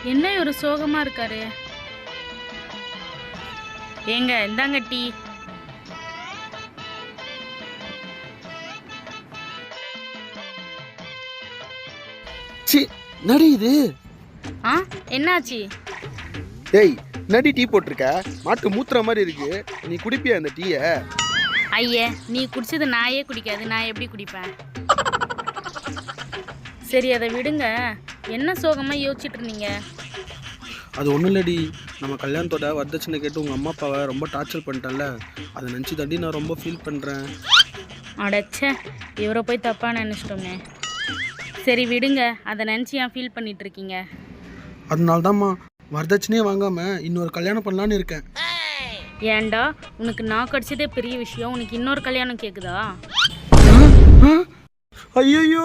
என்ன ஒரு சோகமா இருக்காரு? ஏங்க இந்தாங்க டீ. சி நடி இது. ஆ என்னாச்சு? டேய் நடி டீ போட்டிருக்க, மாட்டு மூத்துற மாதிரி இருக்கு. நீ குடிப்பியா அந்த டீய? ஐயே, நீ குடிச்சது நாயே குடிக்காது, நான் எப்படி குடிப்பேன்? சரி அதை விடுங்க. என்ன சோகமா யோசிச்சுட்டு இருந்தீங்க? அது ஒன்றும் இல்லடி, நம்ம கல்யாணத்தோட வரதட்சணை கேட்டு உங்கள் அம்மா அப்பாவை ரொம்ப டார்ச்சர் பண்ணிட்டேன்ல, அதை நினச்சி தாண்டி நான் ரொம்ப ஃபீல் பண்ணுறேன். அடச்சே, இவரை போய் தப்பாக நினச்சிட்டோமே. சரி விடுங்க, அதை நினச்சி ஏன் ஃபீல் பண்ணிட்டு இருக்கீங்க? அதனால தான்மா வரதட்சணையே வாங்காமல் இன்னொரு கல்யாணம் பண்ணலான்னு இருக்கேன். ஏன்டா, உனக்கு நான் கடிச்சதே பெரிய விஷயம், உனக்கு இன்னொரு கல்யாணம் கேட்குதா? ஐயோ